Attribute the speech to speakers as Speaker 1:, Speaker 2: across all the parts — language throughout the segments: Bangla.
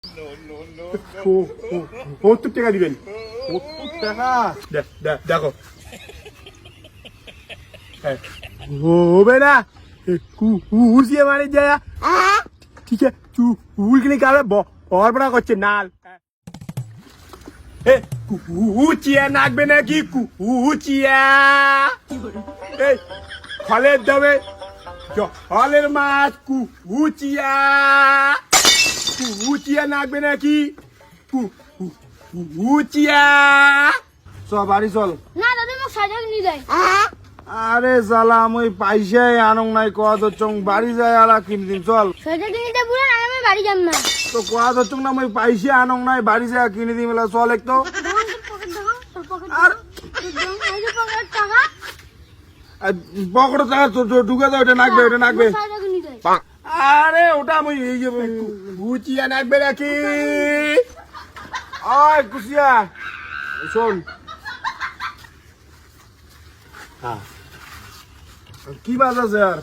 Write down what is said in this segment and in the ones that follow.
Speaker 1: 70 টাকা দিবেন।
Speaker 2: 70 টাকা?
Speaker 1: দেখো হবে না, কুচিয়ে মারি যায়। ঠিক আছে, চুলগুলি গাবে বড় করছে নাল। কুচিয়া নাকবে নাকি? কুচিয়া এই ফলের দামে ফলের মাছ। কুচিয়া কুচিয়া নাকবে নাকি? কুচিয়া
Speaker 2: চল বাড়ি চল।
Speaker 3: না দাদা মোক সাজা নিয়ে যায়।
Speaker 2: আরে জালাম ওই পয়সায় আনং নাই কোয়া দচ্চং বাড়ি যায় আলা কিনে দিন চল।
Speaker 3: সাজা নিতে বুড়া না আমি বাড়ি যাম না।
Speaker 2: তো কোয়া দচ্চং না ওই পয়সা আনং নাই বাড়ি যায় কিনে দিন মেলা চল একটু। আর পকেট টাকা ঢুকে দাও, ওটা নাকবে, ওটা নাকবে।
Speaker 1: আরে ওটা আমি কুচিয়া নাকবে নাকি?
Speaker 2: ওই কুচিয়া শোন, কি বাজ আছে আর?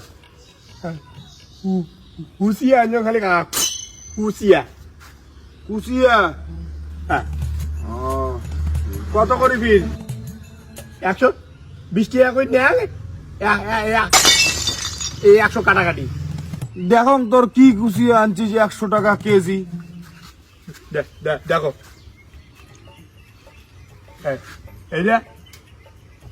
Speaker 1: কুচিয়া আনছো খালি কুচিয়া।
Speaker 2: কুচিয়া কত করে পিস?
Speaker 1: 120 টাকা করে নেয়। 100 কাটাকাটি।
Speaker 2: দেখো তোর কি কুচিয়া আনছিস 100 টাকা কেজি।
Speaker 1: দেখো এইটা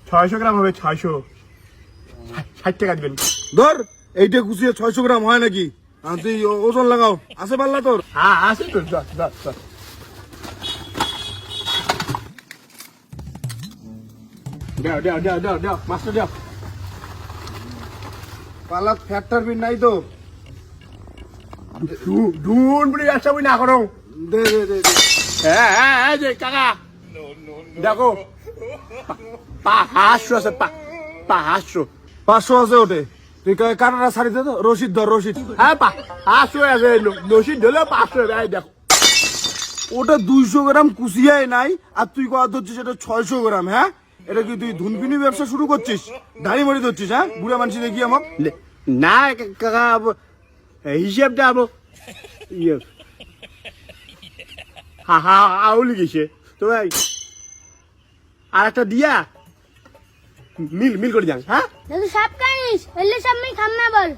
Speaker 1: 600 গ্রাম হবে। 660 টাকা দিবেন।
Speaker 2: ধর এইটা কুচিয়া 600 গ্রাম হয় নাকি? তুই ওজন লাগাও, আছে পাল্লা তোর?
Speaker 1: হ্যাঁ আছে তো। দাও মাস্টার দাও।
Speaker 2: পাল্লা ফ্যাক্টর বিন নাই তো?
Speaker 1: ডুন বলে ব্যবসা বই না করো।
Speaker 2: দে দে দে দে।
Speaker 1: হ্যাঁ যে কাকা দেখো 500 আছে। 500
Speaker 2: 500 আছে ওটে। তুই কাটাটা ছাড়ি দে তো, রশিদ ধর রশিদ।
Speaker 1: হ্যাঁ 500 আছে। নসিদ ধরলে 500। দেখো
Speaker 2: ওটা 200 গ্রাম কুচিয়াই নাই, আর তুই কথা ধরছিস এটা 600 গ্রাম। হ্যাঁ, এটা কি তুই ধুনপিনি ব্যবসা শুরু করছিস? দাড়ি মারি ধরছিস? হ্যাঁ, বুড়া মানুষ দেখি আমাক।
Speaker 1: না কাকা হিসেবটা ইয়ে আউলি গেছে তো ভাই। আর একটা দিয়া মিল করে যান। হ্যাঁ
Speaker 3: দাদু সাপ কানিস হইলে সব আমি খাম না বল।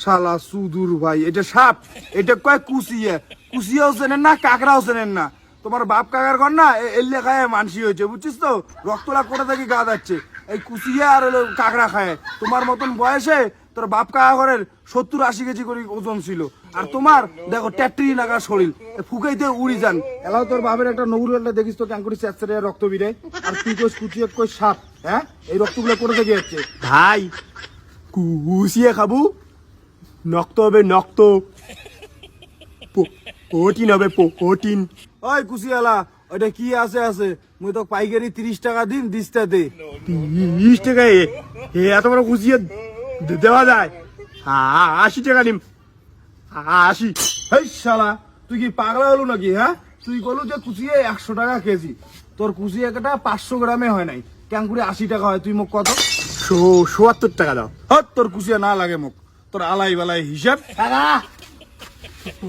Speaker 2: শালা সুদূর ভাই, এটা সাপ, এটা কয় কুচিয়া। কুচিয়াও চেনেন না, কাকড়াও চেনেন না। তোমার বাপ কাকার ঘর না এলে খায় মানসি হয়েছে, বুঝছিস তো? রক্তলা করে থাকি গা যাচ্ছে। এই কুচিয়া আর কাকড়া খায়। তোমার মতন বয়সে তোর বাপ কাকা ঘরের 70-80 কেজি করে ওজন ছিল, আর তোমার দেখো ট্যাটরি নাগা শরীর, ফুকাইতে উড়ি যান। এলাও তোর বাপের একটা নগুরটা দেখিস তো ক্যাঙ্কুরি চেঁচড়ে রক্ত বিরে, আর তুই কই কুচিয়া কই সাপ। হ্যাঁ, এই রক্তগুলো করে থেকে যাচ্ছে
Speaker 1: ভাই। কুচিয়ে খাবো, নক্ত হবে নক্ত, প্রোটিন হবে প্রোটিন।
Speaker 2: ওই কুচিয়ালা, ওইটা কি আছে আছে? মুই তো পাইকারি 30 টাকা দিন, দিসটা দে।
Speaker 1: 30 টাকা এত বড় কুচিয়ে দেওয়া যায়? 80 টাকা নিম। 80।
Speaker 2: হেই শালা, তুই কি পাগলা হলো নাকি? হ্যাঁ, তুই বলু যে কুচিয়ে 100 টাকা কেজি, তোর কুচিয়ে একটা 500 গ্রামে হয় নাই, ক্যাঙ্কুরি 80 টাকা হয়। তুই মুখ কত?
Speaker 1: 70 টাকা দাও।
Speaker 2: হট, তোর কুচিয়া না লাগে মুখ, তোর আলাই বালাই হিসাব।
Speaker 1: টাকা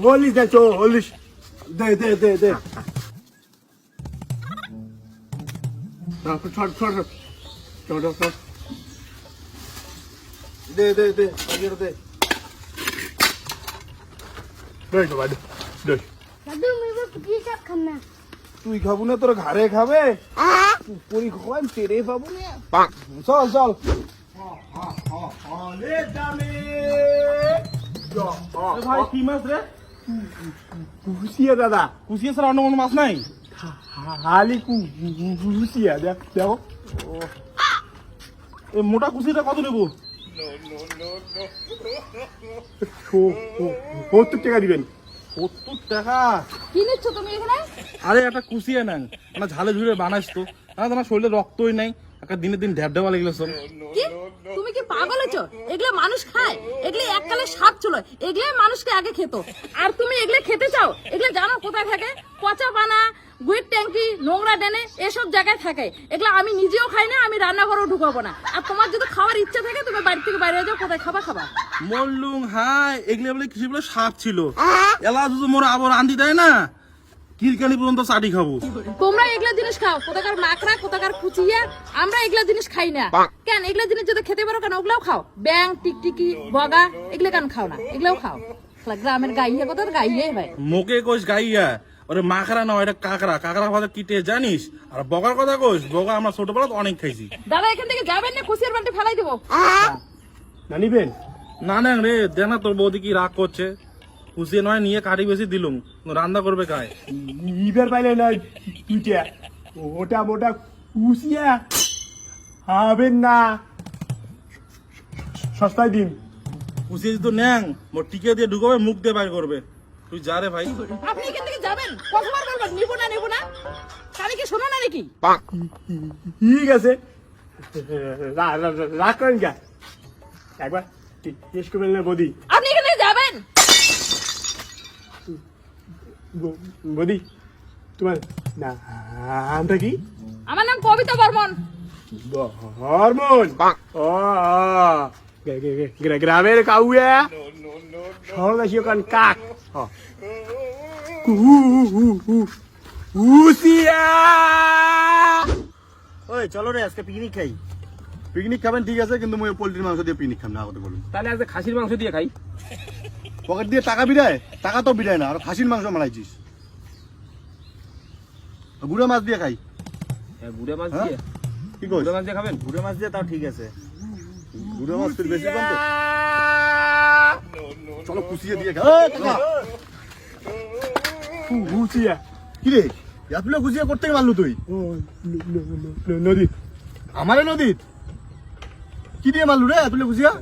Speaker 1: বলিস দে, চল্লিশ
Speaker 2: দে দে দে দে। দে দে দে দে।
Speaker 3: দাদু আমি কি সব খাম না।
Speaker 2: তুই খাবো না, তোর ঘরে খাবে। পরি খাওয়ান তেরে পাবো না। চল চল।
Speaker 1: ভাই কি মাছ রে? কুচিয়া দাদা।
Speaker 2: কুচিয়া ছাড়া অন্য কোনো মাছ নাই?
Speaker 1: খালি কুচিয়া। দেখো
Speaker 2: এই মোটা কুচিটা কত নেবো?
Speaker 1: 70 টাকা দিবেন।
Speaker 2: 70 টাকা?
Speaker 3: কি নিচ্ছ তুমি এখানে?
Speaker 4: আরে একটা কুচিয়ে নেন, না ঝালে ঝুলে বানাইস তো। তোমার শরীরে রক্তই নাই, একটা দিনের দিন ঢ্যাপ ঢাবা লেগে সব।
Speaker 5: কি তুমি কি পাগল হচ্ছ? এগুলো মানুষ খায়, এগুলো এককালে সাপ ছিল, এগুলো মানুষকে আগে খেত। আর তুমি এগুলো খেতে চাও? এগুলো জানো কোথায় থাকে? পচা পানা, গুইট ট্যাঙ্কি, নোংরা ডেনে এসব জায়গায় থাকে। এগুলো আমি নিজেও খাই না, আমি রান্নাঘরেও ঢুকাবো না। আর তোমার যদি খাওয়ার ইচ্ছা থাকে তুমি বাড়ি থেকে বাইরে যাও, কোথায় খাবা খাবা।
Speaker 4: মল্লুং হাই, এগুলো বলে কিছু বলে সাপ ছিল। এলা যদি মোর আবার আন্দি দেয় না, কিলকানি পর্যন্ত চাটি খাবো।
Speaker 5: তোমরা এগুলা জিনিস খাও, কোথাকার মাকড়া, কোথাকার কুচিয়া, আমরা এগুলা জিনিস খাই না। কেন এগুলা জিনিস যদি খেতে পারো কেন ওগুলাও খাও? ব্যাং, টিকটিকি, বগা এগুলা কেন খাও না? এগুলাও খাও। গ্রামের গাইয়া কথা গাইয়ে ভাই।
Speaker 4: মোকে কোষ গাইয়া, ওরে মাখরা না, এটা কাকড়া। কাকড়া ভাজা কিটে জানিস? আর বগার কথা কোষ, বগা আমরা ছোটবেলা অনেক খাইছি।
Speaker 5: দাদা এখান থেকে যাবেন না, খুশির বান্টি ফেলাই দেবো।
Speaker 1: না নিবেন?
Speaker 4: না না রে, দেখ না তোর বৌদি কি রাগ করছে। কুচিয়ে নয় নিয়ে কাটি বেশি দিলুম, রান্না করবে কায়?
Speaker 1: ইবার পাইলে না দুইটা, ওটা মোটা কুচিয়া হবেন না, সস্তায় দিন।
Speaker 4: কুচিয়ে যদি ন্যাং মোর টিকে দিয়ে ঢুকাবে, মুখ দিয়ে বাইর করবে। তুই যা রে ভাই।
Speaker 5: আপনি এখান থেকে যাবেন, কতবার বলবেন নিবো না নিবো না? আমি কি শোনো না নাকি?
Speaker 1: ঠিক আছে, রাগ করেন কে? একবার টেস্ট করবেন না বদি?
Speaker 5: আপনি এখান থেকে যাবেন।
Speaker 1: বদি তোমার নামটা কি?
Speaker 5: আমার নাম কবিতা বর্মন।
Speaker 1: হরমোন? ও গ্রামের কাউয়া, শহরবাসী ওখান কাক।
Speaker 2: ওই চলো রে আজকে পিকনিক খাই। পিকনিক খাবেন ঠিক আছে, কিন্তু মই পোল্ট্রির মাংস দিয়ে পিকনিক খাম না, কথা বলুন।
Speaker 1: তাহলে আজকে খাসির মাংস দিয়ে খাই।
Speaker 2: পকেট দিয়ে টাকা বিড়ায়? টাকা তো বিড়ায় না, আর খাসির মাংস মারাইছিস। গুড়া মাছ দিয়ে খাই।
Speaker 1: গুড়ে মাছ
Speaker 2: হ্যাঁ?
Speaker 1: দিয়ে?
Speaker 2: কি কইস?
Speaker 1: গুড়ে মাছ দিয়ে খাবেন?
Speaker 2: গুড়া মাছ দিয়ে তাও ঠিক আছে। গুড়া মাছ তোর বেশি কম তো। চলো কুচিয়ে দিয়ে খা। এই কাকা,
Speaker 1: কুচিয়া?
Speaker 2: কি রে এতগুলো কুচিয়ে করতে মারলু তুই?
Speaker 1: নদী।
Speaker 2: আমারে নদীত কি দিয়ে মারলু রে এতগুলো কুচিয়া?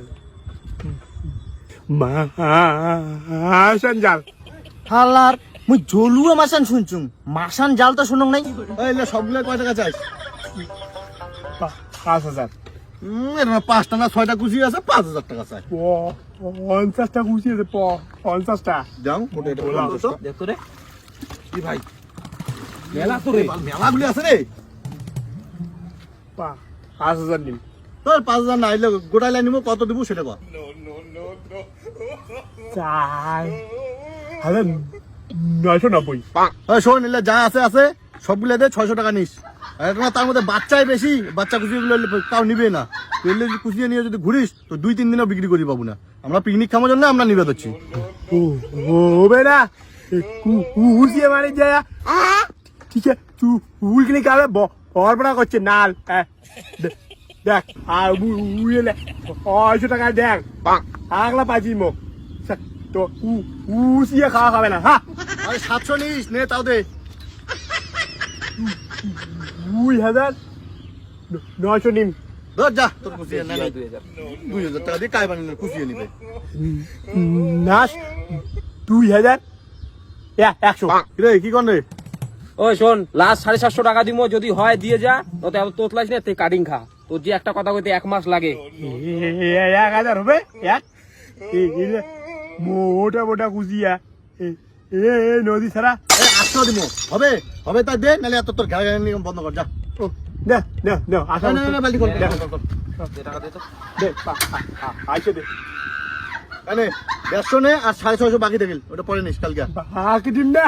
Speaker 1: মাসান জাল।
Speaker 6: হালার মুই জলুয়া মাসান শুনছুম, মাসান জাল তো শুনুন নাই।
Speaker 2: এই লে সবগুলো কয় টাকা চাইস?
Speaker 1: 5,000।
Speaker 2: এর 5টা না 6টা কুচি আছে, 5,000 টাকা চাই।
Speaker 1: 50টা কুচি আছে, 50টা।
Speaker 2: যাও কোটে এটা বলতো তো।
Speaker 6: দেখো রে
Speaker 2: কি ভাই
Speaker 1: মেলা তো রে,
Speaker 2: মেলাগুলি আছে রে।
Speaker 1: 5,000 দিন।
Speaker 2: তোর 5,000 না আইলে গোটাই লাইন নিবো, কত দিব সেটা কর।
Speaker 1: 4,990।
Speaker 2: ওই শোন, এলে যা আছে আছে সবগুলো দে, 600 টাকা নিস। আর এটা না, তার মধ্যে বাচ্চাই বেশি, বাচ্চা কুচিগুলো তাও নিবে না। তুই এলে যদি কুচিয়ে নিয়ে যদি ঘুরিস তো 2-3 দিনও বিক্রি করি পাবো না। আমরা পিকনিক খাওয়ার জন্য আমরা নিবে দিচ্ছি।
Speaker 1: হবে না, কুচিয়ে মানে যায়। ঠিক আছে, চুল কিনে খাবে, বরবরা করছে নাল। দেখ, আর বুঝলে 600 টাকা দেখ, আগলা পাচ্ছি মুখ তো কুচিয়ে খাওয়া খাবে না। হ্যাঁ,
Speaker 2: আরে 700 নিস নে, তাও দে।
Speaker 1: 2,900 নিম।
Speaker 2: ধর যা, তোর কুচিয়ে না 2,000 টাকা দিয়ে কাই বানিয়ে কুচিয়ে নিবে।
Speaker 1: নাস 2,100।
Speaker 2: রে কি কর রে?
Speaker 7: ওই শোন, লাস্ট 750 টাকা দিব, যদি হয় দিয়ে যা, নয়তো এত তোতলাইস না, তুই কাটিং খা। তোর যে একটা কথা কইতে 1 মাস লাগে।
Speaker 1: 1,000 হবে? মোটা মোটা কুচিয়া নদী ছাড়া।
Speaker 2: 800 দিব, হবে হবে তাই দে, নাহলে এত তোর ঘাড় নিয়ম বন্ধ কর যা।
Speaker 1: দে দে দে, আসা
Speaker 2: না না বালতি কর।
Speaker 7: দে টাকা দে তো।
Speaker 1: দে, আইসে দে।
Speaker 2: কানে 150 নে, আর 650 বাকি থাকিল, ওটা পরে নিস কালকে।
Speaker 1: বাকি দিন না।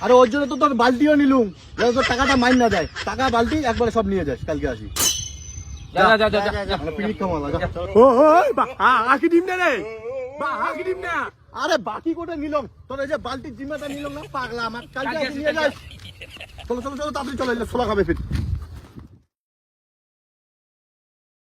Speaker 2: আরে ওর জন্য তো তোর বালতিও নিলুম, যাতে তোর টাকাটা মাইন না যায়। টাকা বালতি একবারে সব নিয়ে যাস, কালকে আসি।
Speaker 7: যা যা যা যা।
Speaker 2: আমরা পিকনিক খাওয়া যা।
Speaker 1: ও বাকি দিন না রে, বাকি দিন না।
Speaker 2: আরে বাকি কোটা নিলাম, তোর এই যে বালতির জিম্মাটা নিলাম না, পাগলা আমার, কালকে আসি নিয়ে যাস। চলো চলো চলো, তাড়াতাড়ি চলো, এলে ছোলা খাবে ফির।